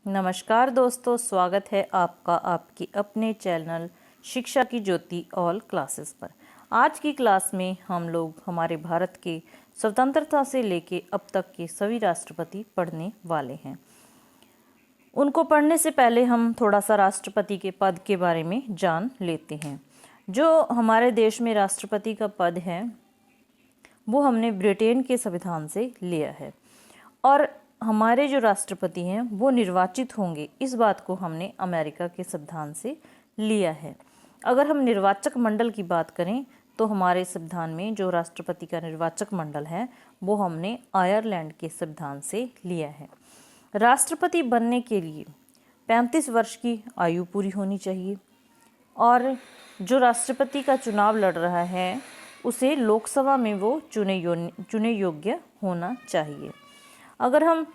नमस्कार दोस्तों, स्वागत है आपका आपकी अपने चैनल शिक्षा की ज्योति ऑल क्लासेस पर। आज की क्लास में हम लोग हमारे भारत के स्वतंत्रता से लेके अब तक के सभी राष्ट्रपति पढ़ने वाले हैं। उनको पढ़ने से पहले हम थोड़ा सा राष्ट्रपति के पद के बारे में जान लेते हैं। जो हमारे देश में राष्ट्रपति का पद है वो हमने ब्रिटेन के संविधान से लिया है और हमारे जो राष्ट्रपति हैं वो निर्वाचित होंगे, इस बात को हमने अमेरिका के संविधान से लिया है। अगर हम निर्वाचक मंडल की बात करें तो हमारे संविधान में जो राष्ट्रपति का निर्वाचक मंडल है वो हमने आयरलैंड के संविधान से लिया है। राष्ट्रपति बनने के लिए 35 वर्ष की आयु पूरी होनी चाहिए और जो राष्ट्रपति का चुनाव लड़ रहा है उसे लोकसभा में वो चुने योग्य होना चाहिए। अगर हम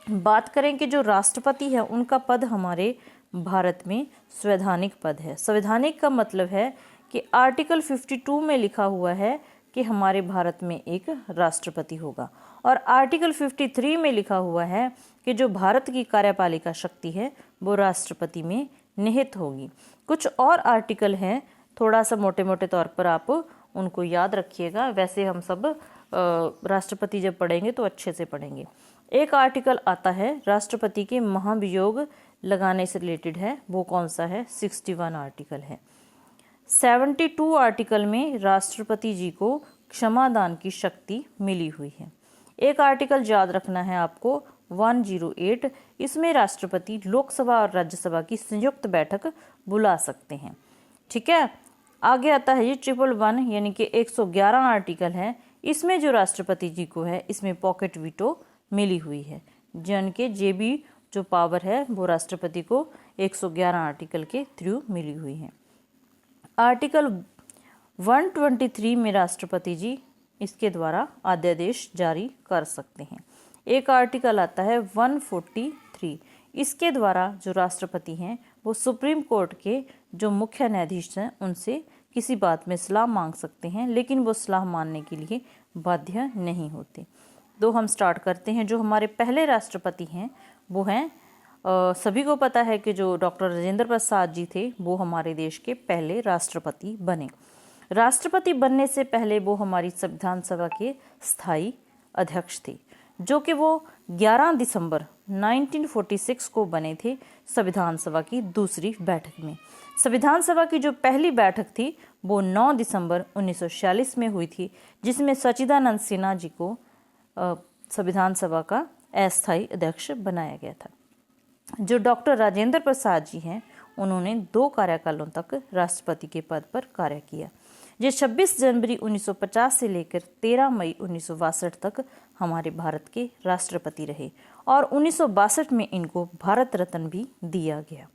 बात करें कि जो राष्ट्रपति है उनका पद हमारे भारत में संवैधानिक पद है। संवैधानिक का मतलब है कि आर्टिकल 52 में लिखा हुआ है कि हमारे भारत में एक राष्ट्रपति होगा और आर्टिकल 53 में लिखा हुआ है कि जो भारत की कार्यपालिका शक्ति है वो राष्ट्रपति में निहित होगी। कुछ और आर्टिकल हैं, थोड़ा सा मोटे मोटे तौर पर आप उनको याद रखिएगा। वैसे हम सब राष्ट्रपति जब पढ़ेंगे तो अच्छे से पढ़ेंगे। एक आर्टिकल आता है राष्ट्रपति के महाभियोग लगाने से रिलेटेड है, वो कौन सा है? 61 आर्टिकल है। 72 आर्टिकल में राष्ट्रपति जी को क्षमादान की शक्ति मिली हुई है। एक आर्टिकल याद रखना है आपको 108, इसमें राष्ट्रपति लोकसभा और राज्यसभा की संयुक्त बैठक बुला सकते हैं। ठीक है, आगे आता है ये 111 यानी कि 111 आर्टिकल है। इसमें जो राष्ट्रपति जी को है इसमें पॉकेट वीटो मिली हुई है, जन के जेबी जो पावर है वो राष्ट्रपति को 111 आर्टिकल के थ्रू मिली हुई है। आर्टिकल 123 में राष्ट्रपति जी इसके द्वारा अध्यादेश जारी कर सकते हैं। एक आर्टिकल आता है 143, इसके द्वारा जो राष्ट्रपति हैं वो सुप्रीम कोर्ट के जो मुख्य न्यायाधीश हैं उनसे किसी बात में सलाह मांग सकते हैं, लेकिन वो सलाह मानने के लिए बाध्य नहीं होते। तो हम स्टार्ट करते हैं। जो हमारे पहले राष्ट्रपति हैं वो हैं सभी को पता है कि जो डॉक्टर राजेंद्र प्रसाद जी थे वो हमारे देश के पहले राष्ट्रपति बने। राष्ट्रपति बनने से पहले वो हमारी संविधान सभा के स्थायी अध्यक्ष थे, जो कि वो 11 दिसंबर 1946 को बने थे संविधान सभा की दूसरी बैठक में। संविधान सभा की जो पहली बैठक थी वो 9 दिसंबर 1946 में हुई थी, जिसमें सच्चिदानंद सिन्हा जी को संविधान सभा का अस्थायी अध्यक्ष बनाया गया था। जो डॉक्टर राजेंद्र प्रसाद जी हैं उन्होंने 2 कार्यकालों तक राष्ट्रपति के पद पर कार्य किया। ये 26 जनवरी 1950 से लेकर 13 मई 1962 तक हमारे भारत के राष्ट्रपति रहे और 1962 में इनको भारत रत्न भी दिया गया।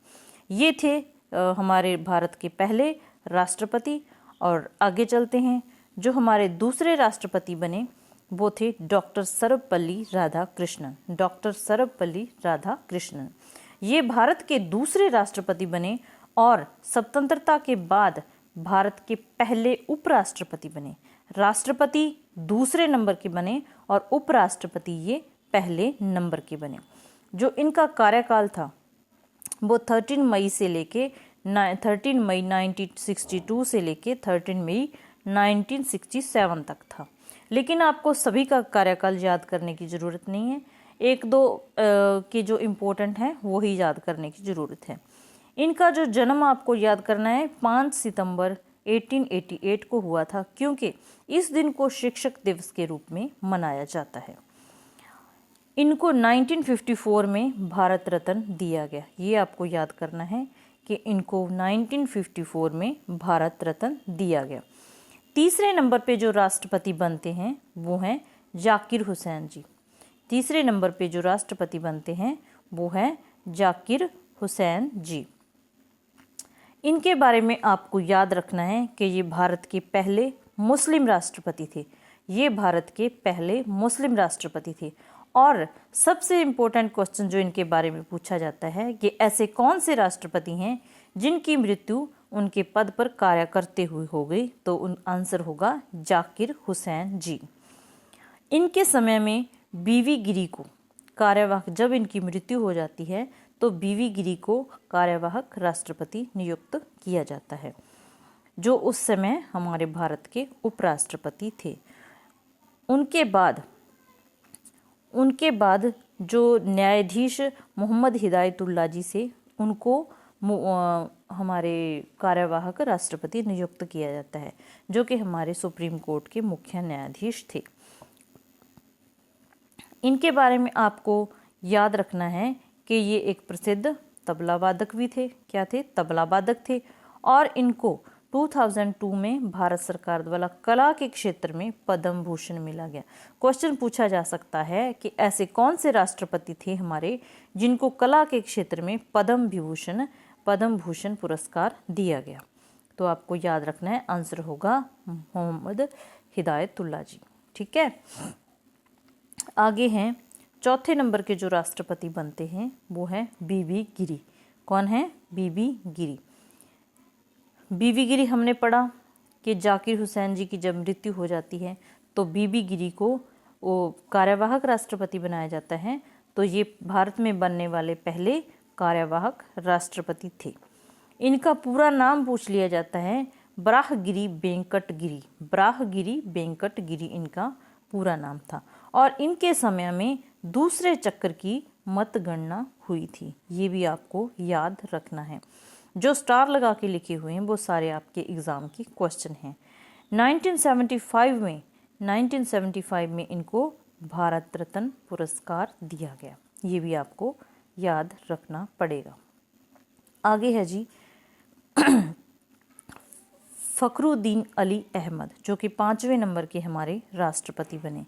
ये थे हमारे भारत के पहले राष्ट्रपति। और आगे चलते हैं। जो हमारे दूसरे राष्ट्रपति बने वो थे डॉक्टर सर्वपल्ली राधाकृष्णन। डॉक्टर सर्वपल्ली राधाकृष्णन ये भारत के दूसरे राष्ट्रपति बने और स्वतंत्रता के बाद भारत के पहले उपराष्ट्रपति बने। राष्ट्रपति दूसरे नंबर के बने और उपराष्ट्रपति ये पहले नंबर के बने। जो इनका कार्यकाल था वो 13 मई 1962 से लेके 13 मई 1967 तक था। लेकिन आपको सभी का कार्यकाल याद करने की ज़रूरत नहीं है, 1-2 के जो इम्पोर्टेंट हैं वो ही याद करने की ज़रूरत है। इनका जो जन्म आपको याद करना है 5 सितंबर 1888 को हुआ था, क्योंकि इस दिन को शिक्षक दिवस के रूप में मनाया जाता है। इनको 1954 में भारत रत्न दिया गया। ये आपको याद करना है कि इनको 1954 में भारत रत्न दिया गया। तीसरे नंबर पे जो राष्ट्रपति बनते हैं वो हैं जाकिर हुसैन जी। तीसरे नंबर पे जो राष्ट्रपति बनते हैं वो हैं जाकिर हुसैन जी। इनके बारे में आपको याद रखना है कि ये भारत के पहले मुस्लिम राष्ट्रपति थे। ये भारत के पहले मुस्लिम राष्ट्रपति थे। और सबसे इम्पोर्टेंट क्वेश्चन जो इनके बारे में पूछा जाता है कि ऐसे कौन से राष्ट्रपति हैं जिनकी मृत्यु उनके पद पर कार्य करते हुए हो गई, तो आंसर होगा जाकिर हुसैन जी। इनके समय में बीवी गिरी को कार्यवाहक, जब इनकी मृत्यु हो जाती है तो बीवी गिरी को कार्यवाहक राष्ट्रपति नियुक्त किया जाता है, जो उस समय हमारे भारत के उपराष्ट्रपति थे। उनके बाद जो न्यायाधीश मोहम्मद हिदायतुल्ला जी से उनको हमारे कार्यवाहक राष्ट्रपति नियुक्त किया जाता है, जो कि हमारे सुप्रीम कोर्ट के मुख्य न्यायाधीश थे। इनके बारे में आपको याद रखना है कि ये एक प्रसिद्ध तबला वादक भी थे। क्या थे? तबला वादक थे। और इनको 2002 में भारत सरकार द्वारा कला के क्षेत्र में पद्म भूषण मिला गया। क्वेश्चन पूछा जा सकता है कि ऐसे कौन से राष्ट्रपति थे हमारे जिनको कला के क्षेत्र में पद्म भूषण पुरस्कार दिया गया? तो आपको याद रखना है, आंसर होगा मोहम्मद हिदायतुल्ला जी। ठीक है, आगे हैं चौथे नंबर के जो राष्ट्रपति बनते हैं वो है बीबी गिरी। कौन है? बीबी गिरी। बीबी गिरी हमने पढ़ा कि जाकिर हुसैन जी की जब मृत्यु हो जाती है तो बीबी गिरी को वो कार्यवाहक राष्ट्रपति बनाया जाता है। तो ये भारत में बनने वाले पहले कार्यवाहक राष्ट्रपति थे। इनका पूरा नाम पूछ लिया जाता है, ब्राहगिरी वेंकट गिरी। ब्राहगिरी वेंकट गिरी इनका पूरा नाम था। और इनके समय में दूसरे चक्र की मतगणना हुई थी। ये भी आपको याद रखना है। जो स्टार लगा के लिखे हुए हैं वो सारे आपके एग्ज़ाम की क्वेश्चन हैं। 1975 में इनको भारत रत्न पुरस्कार दिया गया। ये भी आपको याद रखना पड़ेगा। आगे है जी फखरुद्दीन अली अहमद, जो कि 5वें नंबर के हमारे राष्ट्रपति बने।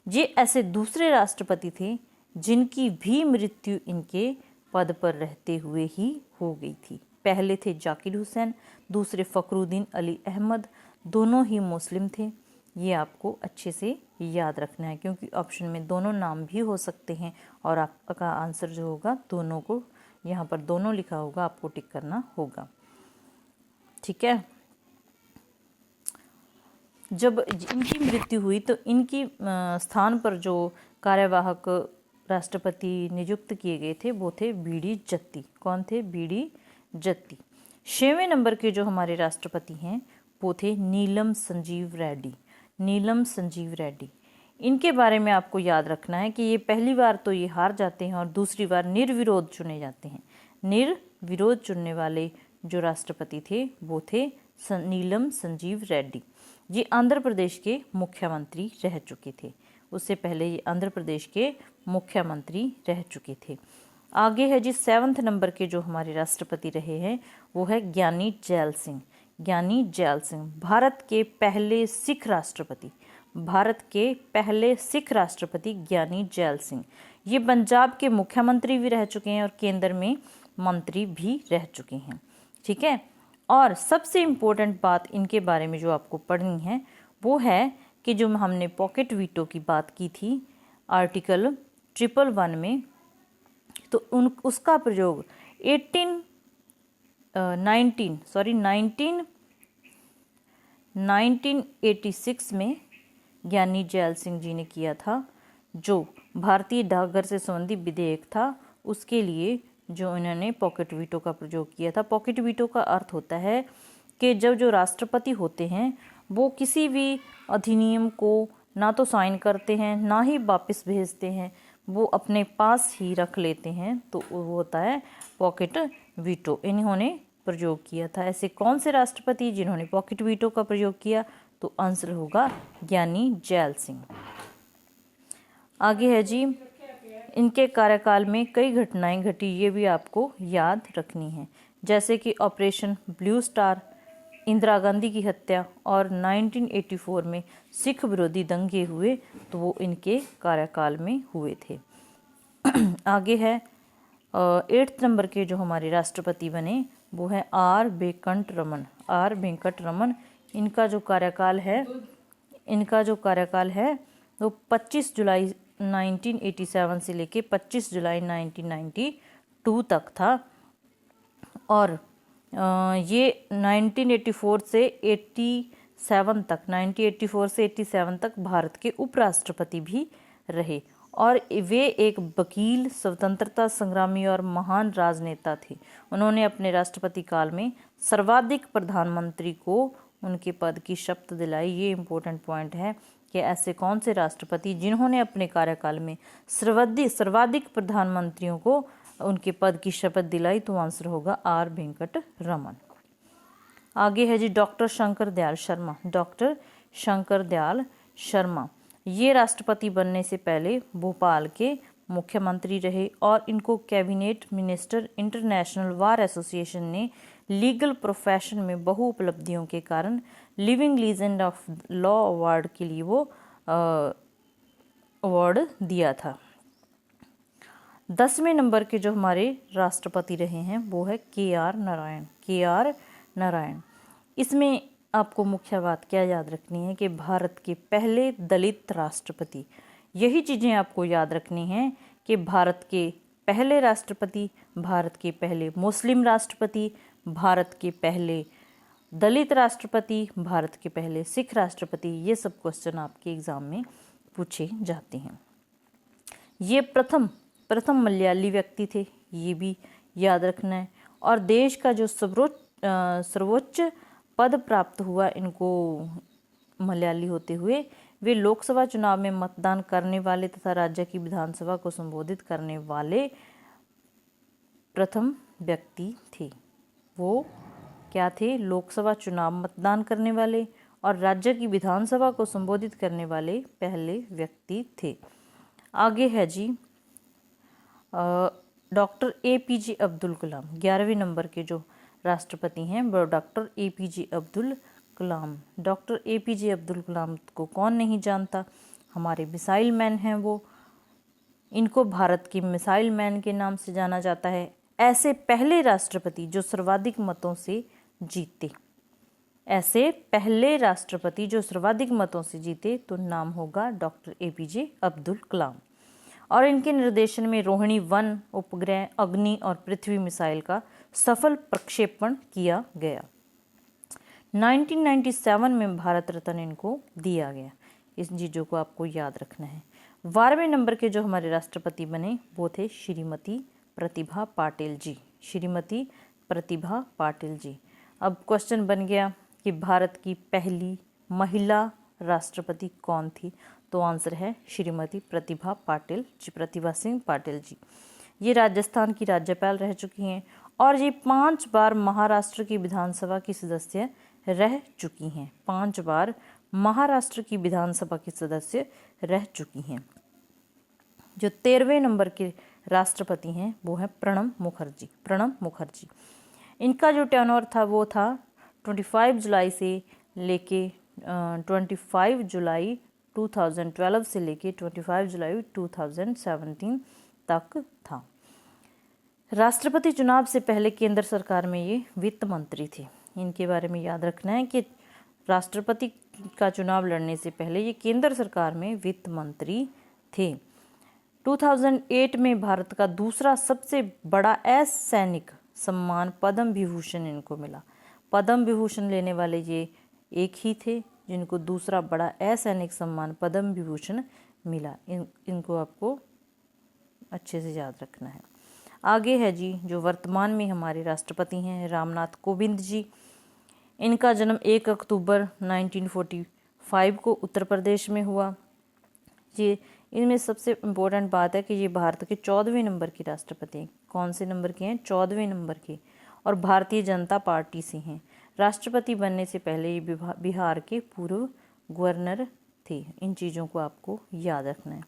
ये ऐसे दूसरे राष्ट्रपति थे जिनकी भी मृत्यु इनके पद पर रहते हुए ही हो गई थी। पहले थे जाकिर हुसैन, दूसरे फखरुद्दीन अली अहमद, दोनों ही मुस्लिम थे। ये आपको अच्छे से याद रखना है क्योंकि ऑप्शन में दोनों नाम भी हो सकते हैं और आपका आंसर जो होगा दोनों को, यहाँ पर दोनों लिखा होगा, आपको टिक करना होगा। ठीक है, जब इनकी मृत्यु हुई तो इनकी स्थान पर जो कार्यवाहक राष्ट्रपति नियुक्त किए गए थे वो थे बीडी जत्ती। कौन थे? बीडी जत्ती। 6वें नंबर के जो हमारे राष्ट्रपति हैं वो थे नीलम संजीव रेड्डी। नीलम संजीव रेड्डी, इनके बारे में आपको याद रखना है कि ये पहली बार तो ये हार जाते हैं और दूसरी बार निर्विरोध चुने जाते हैं। निर्विरोध चुनने वाले जो राष्ट्रपति थे वो थे नीलम संजीव रेड्डी। ये आंध्र प्रदेश के मुख्यमंत्री रह चुके थे। उससे पहले ये आंध्र प्रदेश के मुख्यमंत्री रह चुके थे। आगे है जी 7वें नंबर के जो हमारे राष्ट्रपति रहे हैं वो है ज्ञानी जैल सिंह। ज्ञानी जैल सिंह भारत के पहले सिख राष्ट्रपति। भारत के पहले सिख राष्ट्रपति ज्ञानी जैल सिंह। ये पंजाब के मुख्यमंत्री भी रह चुके हैं और केंद्र में मंत्री भी रह चुके हैं। ठीक है, और सबसे इम्पोर्टेंट बात इनके बारे में जो आपको पढ़नी है वो है कि जो हमने पॉकेट वीटो की बात की थी आर्टिकल 111 में, तो उसका प्रयोग 1986 में ज्ञानी जैल सिंह जी ने किया था। जो भारतीय डाकघर से संबंधित विधेयक था उसके लिए जो इन्होंने पॉकेट वीटो का प्रयोग किया था। पॉकेट वीटो का अर्थ होता है कि जब जो राष्ट्रपति होते हैं वो किसी भी अधिनियम को ना तो साइन करते हैं ना ही वापस भेजते हैं, वो अपने पास ही रख लेते हैं, तो वो होता है पॉकेट वीटो। इन्होंने प्रयोग किया था। ऐसे कौन से राष्ट्रपति जिन्होंने पॉकेट वीटो का प्रयोग किया? तो आंसर होगा ज्ञानी जैल सिंह। आगे है जी इनके कार्यकाल में कई घटनाएं घटी, ये भी आपको याद रखनी है, जैसे कि operation blue star, Indira Gandhi की हत्या और 1984 में सिख विरोधी दंगे हुए, तो वो इनके कार्यकाल में हुए थे। आगे है 8th नंबर के जो हमारे राष्ट्रपति बने वो है आर वेंकट रमन। आर वेंकट रमन, इनका जो कार्यकाल है वो 25 जुलाई 1987 से लेके 25 जुलाई 1992 तक था। और ये 1984 से 1984 से 87 तक भारत के उपराष्ट्रपति भी रहे। और वे एक वकील, स्वतंत्रता संग्रामी और महान राजनेता थे। उन्होंने अपने राष्ट्रपति काल में सर्वाधिक प्रधानमंत्री को उनके पद की शपथ दिलाई। ये इम्पोर्टेंट पॉइंट है कि ऐसे कौन से राष्ट्रपति जिन्होंने अपने कार्यकाल में सर्वाधिक प्रधानमंत्रियों को उनके पद की शपथ दिलाई, तो आंसर होगा आर वेंकट रमन। आगे है जी डॉक्टर शंकर दयाल शर्मा। डॉक्टर शंकर दयाल शर्मा ये राष्ट्रपति बनने से पहले भोपाल के मुख्यमंत्री रहे और इनको cabinet minister, international bar association ने लीगल प्रोफेशन में बहु उपलब्धियों के कारण living legend of law award के लिए वो अवार्ड दिया था। 10वें नंबर के जो हमारे राष्ट्रपति रहे हैं वो है के.आर. नारायण। के.आर. नारायण। इसमें आपको मुख्य बात क्या याद रखनी है कि भारत के पहले दलित राष्ट्रपति। यही चीज़ें आपको याद रखनी हैं कि भारत के पहले राष्ट्रपति, भारत के पहले मुस्लिम राष्ट्रपति, भारत के पहले दलित राष्ट्रपति, भारत के पहले सिख राष्ट्रपति। ये सब क्वेश्चन आपके एग्जाम में पूछे जाते हैं। ये प्रथम मलयाली व्यक्ति थे, ये भी याद रखना है। और देश का जो सर्वोच्च पद प्राप्त हुआ इनको मलयाली होते हुए, वे लोकसभा चुनाव में मतदान करने वाले तथा राज्य की विधानसभा को संबोधित करने वाले प्रथम व्यक्ति थे। वो क्या थे? लोकसभा चुनाव मतदान करने वाले और राज्य की विधानसभा को संबोधित करने वाले पहले व्यक्ति थे। आगे है जी डॉक्टर ए.पी.जे. अब्दुल कलाम। 11वें नंबर के जो राष्ट्रपति हैं वो डॉक्टर ए.पी.जे. अब्दुल कलाम। डॉक्टर ए.पी.जे. अब्दुल कलाम को कौन नहीं जानता? हमारे मिसाइल मैन हैं वो। इनको भारत के मिसाइल मैन के नाम से जाना जाता है। ऐसे पहले राष्ट्रपति जो सर्वाधिक मतों से जीते, ऐसे पहले राष्ट्रपति जो सर्वाधिक मतों से जीते, तो नाम होगा डॉक्टर ए.पी.जे. अब्दुल कलाम। और इनके निर्देशन में रोहिणी 1 उपग्रह, अग्नि और पृथ्वी मिसाइल का सफल प्रक्षेपण किया गया। 1997 में भारत रत्न इनको दिया गया। इस चीज़ों को आपको याद रखना है। 12वें नंबर के जो हमारे राष्ट्रपति बने वो थे श्रीमती प्रतिभा पाटिल जी। श्रीमती प्रतिभा पाटिल जी। अब क्वेश्चन बन गया कि भारत की पहली महिला राष्ट्रपति कौन थी? तो आंसर है श्रीमती प्रतिभा पाटिल जी, प्रतिभा सिंह पाटिल जी। ये राजस्थान की राज्यपाल रह चुकी हैं और ये 5 बार महाराष्ट्र की विधानसभा की सदस्य रह चुकी हैं। 5 बार महाराष्ट्र की विधानसभा की सदस्य रह चुकी हैं। जो 13वें नंबर के राष्ट्रपति हैं वो है प्रणब मुखर्जी। प्रणब मुखर्जी। इनका जो टेन्योर था वो था 25 जुलाई से लेके 25 जुलाई 2012 से लेके 25 जुलाई 2017 तक था। राष्ट्रपति चुनाव से पहले केंद्र सरकार में ये वित्त मंत्री थे। इनके बारे में याद रखना है कि राष्ट्रपति का चुनाव लड़ने से पहले ये केंद्र सरकार में वित्त मंत्री थे। 2008 में भारत का दूसरा सबसे बड़ा असैनिक सम्मान पद्म विभूषण इनको मिला। पद्म विभूषण लेने वाले ये एक ही थे जिनको दूसरा बड़ा असैनिक सम्मान पद्म विभूषण मिला। इनको आपको अच्छे से याद रखना है। आगे है जी जो वर्तमान में हमारे राष्ट्रपति हैं रामनाथ कोविंद जी। इनका जन्म 1 अक्टूबर 1945 को उत्तर प्रदेश में हुआ। ये इनमें सबसे इम्पोर्टेंट बात है कि ये भारत के 14वें नंबर के राष्ट्रपति हैं। कौन से नंबर के हैं? 14वें नंबर के, और भारतीय जनता पार्टी से हैं। राष्ट्रपति बनने से पहले ये बिहार के पूर्व गवर्नर थे। इन चीज़ों को आपको याद रखना है।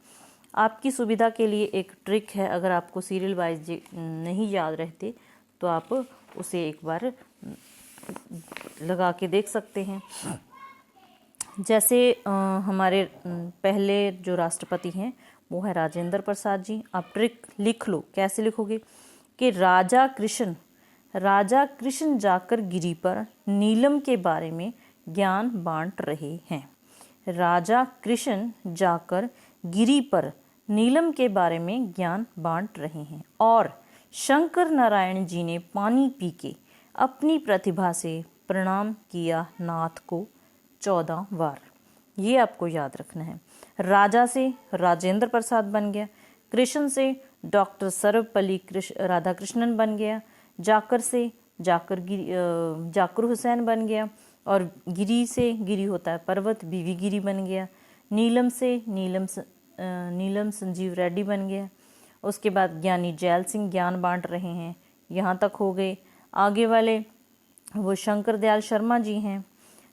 आपकी सुविधा के लिए एक ट्रिक है, अगर आपको सीरियल वाइज नहीं याद रहते तो आप उसे एक बार लगा के देख सकते हैं। जैसे हमारे पहले जो राष्ट्रपति हैं वो है राजेंद्र प्रसाद जी। आप ट्रिक लिख लो। कैसे लिखोगे कि राजा कृष्ण जाकर गिरी पर नीलम के बारे में ज्ञान बांट रहे हैं। राजा कृष्ण जाकर गिरी पर नीलम के बारे में ज्ञान बांट रहे हैं। और शंकर नारायण जी ने पानी पी के अपनी प्रतिभा से प्रणाम किया नाथ को 14 बार। ये आपको याद रखना है। राजा से राजेंद्र प्रसाद बन गया, कृष्ण से डॉक्टर सर्वपल्ली राधाकृष्णन बन गया, जाकर से जाकिर हुसैन बन गया, और गिरी से गिरी होता है पर्वत, बीवी गिरी बन गया। नीलम से नीलम संजीव रेड्डी बन गया। उसके बाद ज्ञानी जैल सिंह ज्ञान बांट रहे हैं, यहाँ तक हो गए। आगे वाले वो शंकर दयाल शर्मा जी हैं,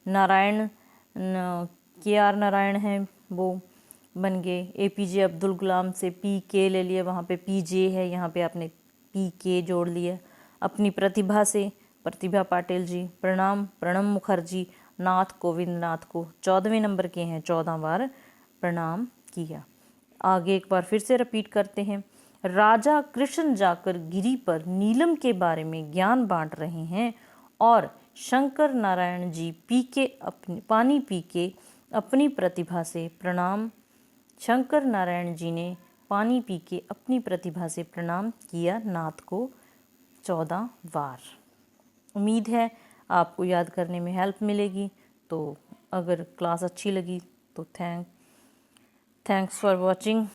नारायण KR नारायण हैं वो बन गए। APJ अब्दुल कलाम से PK ले लिया, वहाँ पे PJ है, यहाँ पे आपने PK जोड़ लिया। अपनी प्रतिभा से प्रतिभा पाटिल जी। प्रणब मुखर्जी नाथ गोविंद नाथ को 14वें नंबर के हैं, 14 बार प्रणाम किया। आगे एक बार फिर से रिपीट करते हैं। राजा कृष्ण जाकर गिरी पर नीलम के बारे में ज्ञान बांट रहे हैं, और शंकर नारायण जी पानी पी के अपनी प्रतिभा से प्रणाम। शंकर नारायण जी ने पानी पी के अपनी प्रतिभा से प्रणाम किया नाथ को 14 बार। उम्मीद है आपको याद करने में हेल्प मिलेगी। तो अगर क्लास अच्छी लगी तो थैंक्स फॉर वॉचिंग।